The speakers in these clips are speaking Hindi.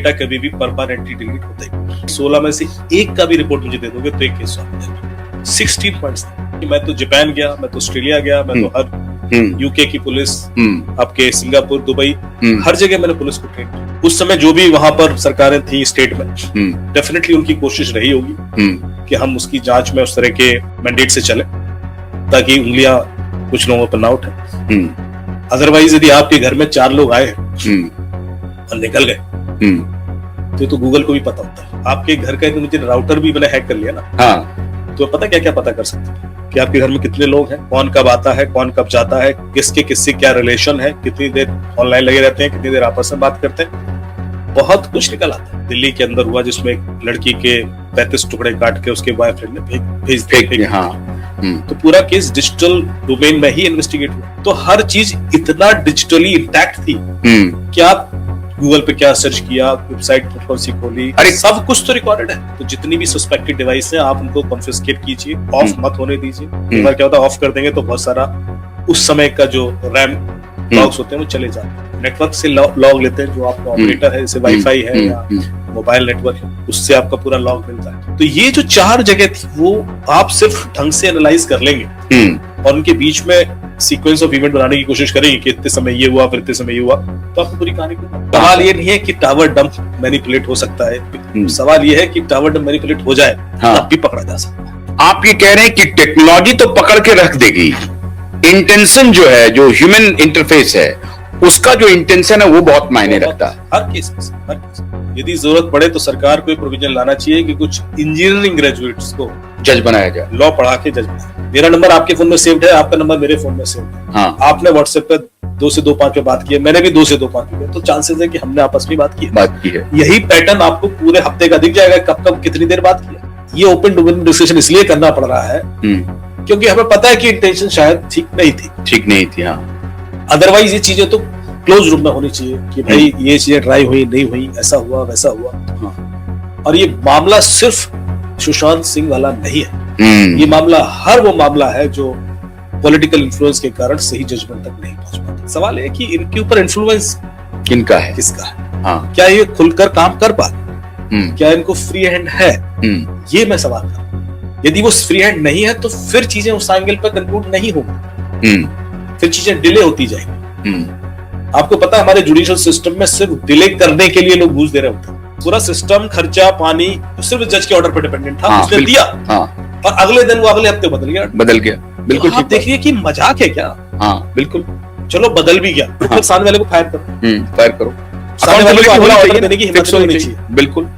डेटा कभी भी परमानेंटली डिलीट होता है। 16 में से एक का भी रिपोर्ट मुझे दे दोगे तो एक केस सॉल्व हो जाएगा। 16 पॉइंट्स थे। मैं तो जापान गया, मैं तो ऑस्ट्रेलिया गया, मैं तो हर यूके की पुलिस, आपके सिंगापुर, दुबई, हर जगह मैंने पुलिस को ट्रेन किया। उस समय जो भी वहां पर सरकारें थी स्टेट में, डेफिनेटली उनकी कोशिश रही होगी कि हम उसकी जांच में उस तरह के मैंडेट से चले ताकि उंगलियां कुछ लोगों पर ना उठे। अदरवाइज यदि आपके घर में 4 लोग आए और निकल गए तो गूगल को भी पता होता है। आपके घर का मुझे राउटर भी मैंने हैक कर लिया ना, हाँ, तो पता क्या क्या पता कर सकते हैं कि आपके घर में कितने लोग हैं, कौन कब आता है, कौन कब जाता है, किसके किससे क्या रिलेशन है, कितनी देर ऑनलाइन लगे रहते हैं, कितनी देर आपस में बात करते हैं, बहुत कुछ निकल आता है। दिल्ली के अंदर हुआ जिसमें एक लड़की के 35 टुकड़े काट के उसके बॉयफ्रेंड ने भेज दिया। हाँ। तो पूरा केस डिजिटल डोमेन में ही इन्वेस्टिगेट हुआ। तो हर चीज इतना डिजिटली इंटैक्ट थी कि आप गूगल पे क्या सर्च किया, वेबसाइट कौन सी खोली, अरे सब कुछ तो रिकॉर्डेड है। तो जितनी भी सस्पेक्टेड डिवाइस है आप उनको कॉन्फिस्केट कीजिए, ऑफ मत होने दीजिए। एक बार क्या होता है, ऑफ कर देंगे तो बहुत सारा उस समय का जो रैम लॉग्स होते हैं वो चले जाते हैं। नेटवर्क से लॉग लेते हैं, जो आपका ऑपरेटर है, जैसे वाईफाई है या मोबाइल नेटवर्क है, उससे आपका पूरा लॉग मिलता है। तो ये जो 4 जगह थी वो आप सिर्फ ढंग से एनालाइज कर लेंगे और उनके बीच में सीक्वेंस ऑफ इवेंट बनाने की कोशिश करेंगे कि इतने समय ये हुआ, फिर इतने समय ये हुआ, तो आपको पूरी कहानी को। सवाल ये नहीं है कि टावर डंप मैनिपुलेट हो सकता है, सवाल ये है कि टावर डंप मैनिपुलेट हो जाए तब भी पकड़ा जा सकता है। आप ये कह रहे हैं कि टेक्नोलॉजी तो पकड़ के रख देगी, इंटेंशन जो है, जो ह्यूमन इंटरफेस है, उसका जो इंटेंशन है वो बहुत मायने रखता है हर केस में। यदि जरूरत पड़े तो सरकार को प्रोविजन लाना चाहिए कि कुछ इंजीनियरिंग ग्रेजुएट्स को जज बनाया जाए, लॉ पढ़ा के जज बनाया। मेरा नंबर आपके फोन में सेव्ड है, आपका नंबर मेरे फोन में सेव्ड है। हाँ। आपने व्हाट्सएप पे 2 से 2-5 पे बात की है, मैंने भी 2 से 2-5 पे, तो चांसेस है कि हमने आपस में बात की है। यही पैटर्न आपको पूरे हफ्ते का दिख जाएगा, कब कब कितनी देर बात किया। ये ओपन डोमेन डिस्कशन इसलिए करना पड़ रहा है क्योंकि हमें पता है कि इंटेंशन शायद ठीक नहीं थी। हाँ, अदरवाइज ये चीजें तो क्लोज रूम में होनी चाहिए कि भाई ये चीजें ट्राई हुई, नहीं हुई, ऐसा हुआ वैसा हुआ। हाँ। और ये मामला सिर्फ सुशांत सिंह वाला नहीं है, ये मामला हर वो मामला है जो पॉलिटिकल इन्फ्लुएंस के कारण सही जजमेंट तक नहीं पहुंच पाता। सवाल है कि इनके ऊपर इन्फ्लुएंस किनका है, किसका है। हाँ। क्या ये खुलकर काम कर पा रहे, क्या इनको फ्री हैंड है, ये मैं सवाल कर रहा हूं। यदि वो फ्री हैंड नहीं है तो फिर चीजें उस एंगल पर कंक्लूड नहीं होंगी, फिर चीजें डिले होती जाएंगी। आपको पता है हमारे जुडिशियल सिस्टम में सिर्फ डिले करने के लिए लोग घूस दे रहे होते हैं। पूरा सिस्टम, खर्चा पानी सिर्फ जज के ऑर्डर पर डिपेंडेंट था। हाँ, उसने दिया, हाँ, और अगले दिन वो अगले हफ्ते बदल गया। बिल्कुल ठीक। देखिए कि मजाक है क्या। हाँ, बिल्कुल। चलो बदल भी गया तो फिर सामने वाले को फायर करो, सामने वाले को अगला ऑर्डर देने की हिम्मत होनी चाहिए। बिल्कुल,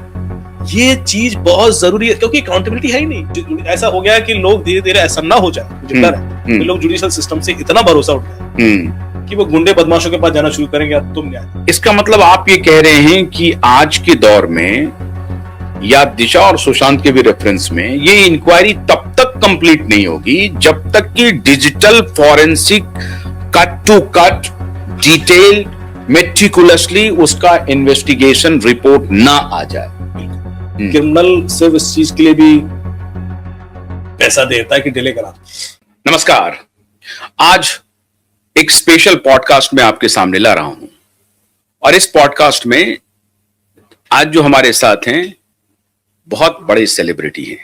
ये चीज बहुत जरूरी है क्योंकि अकाउंटेबिलिटी है ही नहीं। ऐसा हो गया है कि लोग धीरे धीरे ऐसा ना हो जाए, मुझे डर है लोग जुडिशियल सिस्टम से इतना भरोसा उठ गया कि वो गुंडे बदमाशों के पास जाना शुरू करेंगे, तुम न्याय। इसका मतलब आप ये कह रहे हैं कि आज के दौर में या दिशा और सुशांत के भी रेफरेंस में ये इंक्वायरी तब तक कंप्लीट नहीं होगी जब तक कि digital forensic cut to cut detail meticulously उसका इन्वेस्टिगेशन रिपोर्ट ना आ जाए। क्रिमिनल सिर्फ इस चीज के लिए भी पैसा देता है कि डिले करा। नमस्कार, आज एक स्पेशल पॉडकास्ट में आपके सामने ला रहा हूं और इस पॉडकास्ट में आज जो हमारे साथ हैं बहुत बड़े सेलिब्रिटी हैं,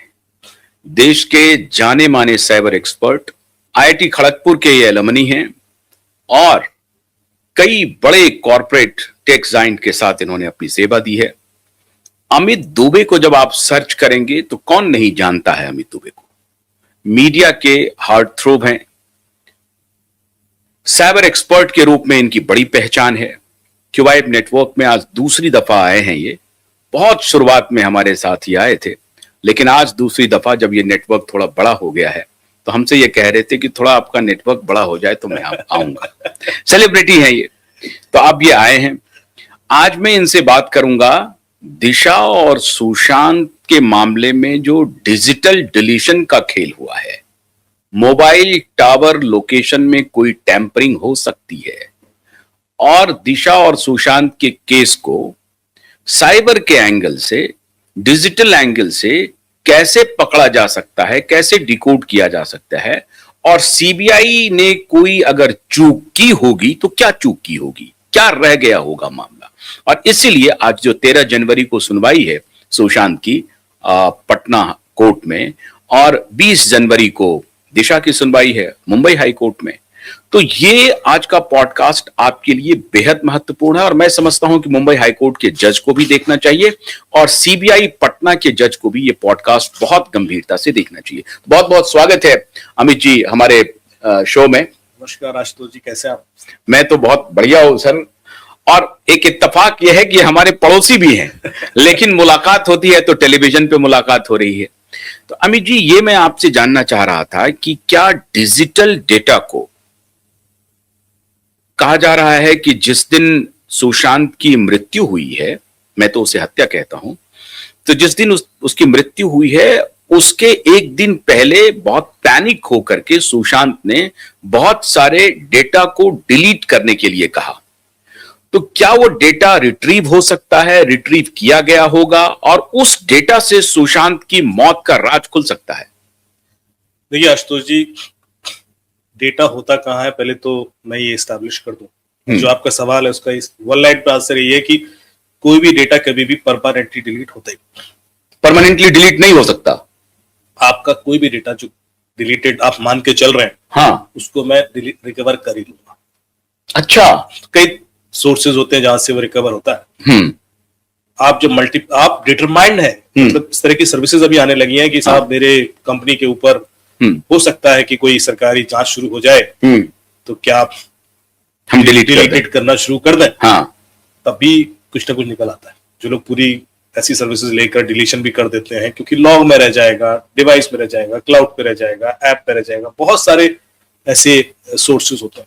देश के जाने माने साइबर एक्सपर्ट, आईआईटी खड़गपुर के ये एलुमनी हैं और कई बड़े कॉर्पोरेट टेक जायंट के साथ इन्होंने अपनी सेवा दी है। अमित दुबे को जब आप सर्च करेंगे तो कौन नहीं जानता है अमित दुबे को। मीडिया के हार्ट थ्रोब हैं, साइबर एक्सपर्ट के रूप में इनकी बड़ी पहचान है। क्यूबाइब नेटवर्क में आज दूसरी दफा आए हैं ये। बहुत शुरुआत में हमारे साथ ही आए थे, लेकिन आज दूसरी दफा जब ये नेटवर्क थोड़ा बड़ा हो गया है तो हमसे ये कह रहे थे कि थोड़ा आपका नेटवर्क बड़ा हो जाए तो मैं आऊंगा। सेलिब्रिटी हैं ये, तो अब ये आए हैं। आज मैं इनसे बात करूंगा दिशा और सुशांत के मामले में जो डिजिटल डिलीशन का खेल हुआ है। मोबाइल टावर लोकेशन में कोई टैंपरिंग हो सकती है और दिशा और सुशांत के केस को साइबर के एंगल से, डिजिटल एंगल से कैसे पकड़ा जा सकता है, कैसे डिकोड किया जा सकता है, और सीबीआई ने कोई अगर चूक की होगी तो क्या चूक की होगी, क्या रह गया होगा मामला। और इसीलिए आज जो 13 जनवरी को सुनवाई है सुशांत की पटना कोर्ट में, और 20 जनवरी को दिशा की सुनवाई है मुंबई हाई कोर्ट में। तो ये आज का पॉडकास्ट आपके लिए बेहद महत्वपूर्ण है, और मैं समझता हूं कि मुंबई हाई कोर्ट के जज को भी देखना चाहिए और सीबीआई पटना के जज को भी ये पॉडकास्ट बहुत गंभीरता से देखना चाहिए। बहुत बहुत स्वागत है अमित जी हमारे शो में। नमस्कार आशुतोष जी, कैसे आप? मैं तो बहुत बढ़िया हूं सर, और एक इत्तेफाक यह है कि हमारे पड़ोसी भी हैं लेकिन मुलाकात होती है तो टेलीविजन पे मुलाकात हो रही है। तो अमित जी, ये मैं आपसे जानना चाह रहा था कि क्या डिजिटल डेटा को कहा जा रहा है कि जिस दिन सुशांत की मृत्यु हुई है, मैं तो उसे हत्या कहता हूं, तो जिस दिन उसकी मृत्यु हुई है उसके एक दिन पहले बहुत पैनिक होकर के सुशांत ने बहुत सारे डेटा को डिलीट करने के लिए कहा। तो क्या वो डेटा रिट्रीव हो सकता है, रिट्रीव किया गया होगा, और उस डेटा से सुशांत की मौत का राज खुल सकता है? देखिए आशुतोष जी, डेटा होता कहाँ है पहले तो मैं ये एस्टैब्लिश कर दूं। जो आपका सवाल है उसका वन लाइन पे आंसर ये है कि कोई भी डेटा कभी भी परमानेंटली डिलीट होता ही, परमानेंटली डिलीट नहीं हो सकता। आपका कोई भी डेटा जो डिलीटेड आप मान के चल रहे हैं, हाँ, उसको मैं रिकवर कर ही लूंगा। अच्छा, कई सोर्सेज होते हैं जहां से वो रिकवर होता है। आप जब आप डिटरमाइंड है, मतलब इस तरह की सर्विसेज अभी आने लगी हैं कि साहब मेरे कंपनी के ऊपर हो सकता है कि कोई सरकारी जांच शुरू हो जाए, तो क्या आप हम डिलीट करना शुरू कर दें? हाँ, तभी कुछ ना कुछ निकल आता है। जो लोग पूरी ऐसी सर्विसेज लेकर डिलीशन भी कर देते हैं क्योंकि लॉग में रह जाएगा, डिवाइस में रह जाएगा, क्लाउड पे रह जाएगा, ऐप पे रह जाएगा, बहुत सारे ऐसे सोर्सेज होते हैं।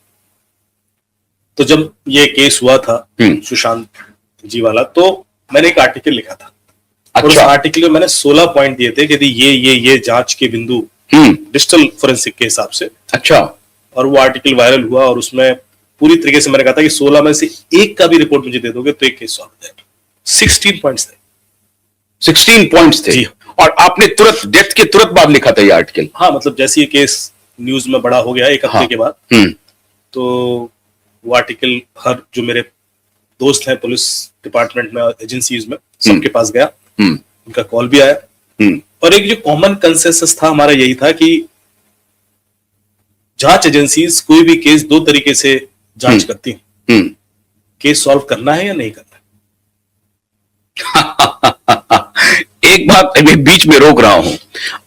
तो जब ये केस हुआ था सुशांत जी वाला, तो मैंने एक आर्टिकल लिखा था। और उस आर्टिकल में मैंने 16 पॉइंट दिए थे कि यदि ये जांच के बिंदु डिजिटल फोरेंसिक के हिसाब से, अच्छा, और वो आर्टिकल वायरल हुआ और उसमें पूरी तरीके से मैंने कहा था कि 16 में से एक का भी रिपोर्ट मुझे दे दोगे तो एक केस सॉल्व हो जाएगा। 16 पॉइंट्स थे। 16 पॉइंट्स थे, और आपने तुरंत डेथ के तुरंत बाद लिखा था ये आर्टिकल? हाँ, मतलब जैसे ये केस न्यूज में बड़ा हो गया एक हफ्ते के बाद, तो वो आर्टिकल हर जो मेरे दोस्त हैं पुलिस डिपार्टमेंट में, एजेंसीज में, सबके पास गया, उनका कॉल भी आया। और एक जो कॉमन कंसेंसस था हमारा यही था कि जांच एजेंसीज कोई भी केस दो तरीके से जांच करती हैं, केस सॉल्व करना है या नहीं करना है। एक बात अभी बीच में रोक रहा हूं,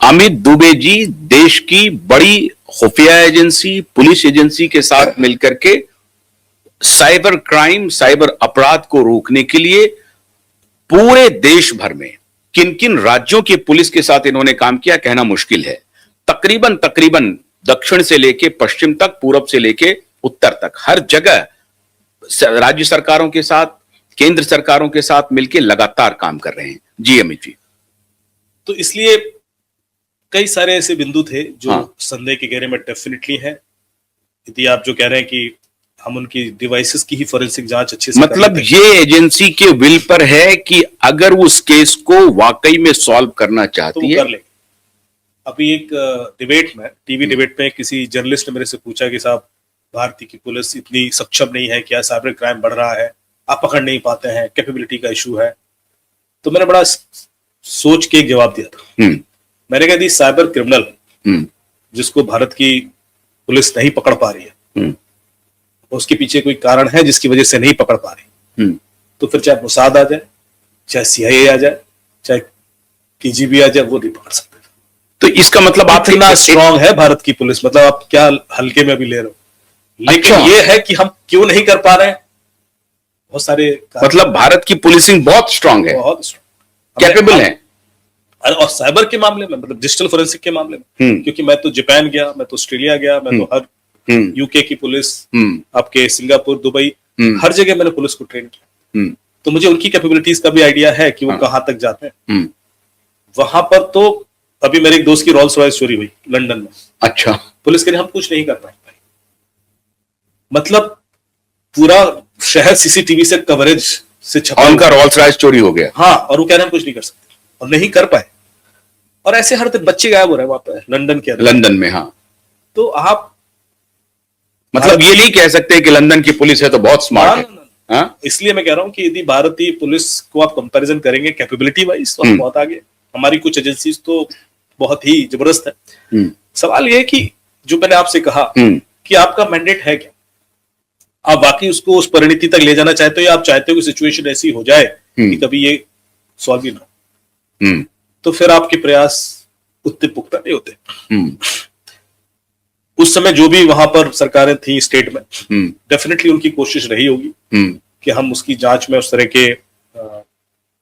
अमित दुबे जी देश की बड़ी खुफिया एजेंसी, पुलिस एजेंसी के साथ मिलकर के साइबर क्राइम, साइबर अपराध को रोकने के लिए पूरे देश भर में किन किन राज्यों की पुलिस के साथ इन्होंने काम किया कहना मुश्किल है। तकरीबन दक्षिण से लेके पश्चिम तक, पूरब से लेके उत्तर तक, हर जगह राज्य सरकारों के साथ, केंद्र सरकारों के साथ मिलकर लगातार काम कर रहे हैं। जी अमित जी। तो इसलिए कई सारे ऐसे बिंदु थे जो संदेह के घेरे में डेफिनेटली है। यदि आप जो कह रहे हैं कि हम उनकी डिवाइसेस की ही फोरेंसिक जांच अच्छे से, मतलब ये एजेंसी के विल पर है कि अगर उस केस को वाकई में सॉल्व करना चाहती है तो कर लेंगे। अभी एक डिबेट में, टीवी डिबेट में किसी जर्नलिस्ट ने मेरे से पूछा कि साहब भारतीय की पुलिस इतनी सक्षम नहीं है क्या, साइबर क्राइम बढ़ रहा है, आप पकड़ नहीं पाते हैं, कैपेबिलिटी का इशू है। तो मैंने बड़ा सोच के एक जवाब दिया था। मैंने कहा दी साइबर क्रिमिनल जिसको भारत की पुलिस नहीं पकड़ पा रही है, उसके पीछे कोई कारण है जिसकी वजह से नहीं पकड़ पा रही, तो फिर चाहे मोसाद आ जाए, चाहे सीआईए आ जाए, चाहे केजीबी आ जाए, वो नहीं पकड़ सकते। तो इसका मतलब आप इतना स्ट्रांग है भारत की पुलिस, मतलब आप क्या हल्के में भी ले रहे हो। लेकिन ये है कि हम क्यों नहीं कर पा रहे हैं, बहुत सारे, मतलब भारत की पुलिसिंग बहुत स्ट्रांग है, बहुत स्ट्रांग, कैपेबल है। और साइबर के मामले में, मतलब डिजिटल फोरेंसिक के मामले में, क्योंकि मैं तो जापान गया, मैं तो ऑस्ट्रेलिया गया, मैं तो हर यूके की पुलिस, आपके सिंगापुर, दुबई, हर जगह मैंने पुलिस को ट्रेन किया। तो मुझे उनकी कैपेबिलिटीज का भी आइडिया है कि वो कहां तक जाते हैं। वहां पर तो अभी मेरे एक दोस्त की रोल्स रॉयस चोरी हुई लंदन में। अच्छा, पुलिस के लिए हम कुछ नहीं कर पाए। मतलब पूरा शहर सीसीटीवी से कवरेज से छपा, उनका रोल्स रॉयस चोरी हो गया। हाँ, और वो कह रहे हैं हम कुछ नहीं कर सकते, और नहीं कर पाए। और ऐसे हर बच्चे गायब हो रहे हैं वहां पे लंदन के अंदर। लंदन में, हाँ। तो आप मतलब ये नहीं कह सकते कि लंदन की पुलिस है तो बहुत स्मार्ट है। हाँ? इसलिए मैं कह रहा हूँ कि यदि भारतीय पुलिस को आप कंपैरिजन करेंगे कैपेबिलिटी वाइज तो हम बहुत आगे, हमारी कुछ एजेंसीज तो बहुत ही जबरदस्त है। सवाल ये है कि जो मैंने आपसे कहा कि आपका मैंडेट है क्या, आप वाकई उसको उस परिणति तक ले जाना चाहते हो या आप चाहते हो कि सिचुएशन ऐसी हो जाए कि कभी ये सॉल्व ही ना हो, तो फिर आपके प्रयास उतने पुख्ता नहीं होते। उस समय जो भी वहां पर सरकारें थी स्टेट में, डेफिनेटली उनकी कोशिश रही होगी कि हम उसकी जांच में उस तरह के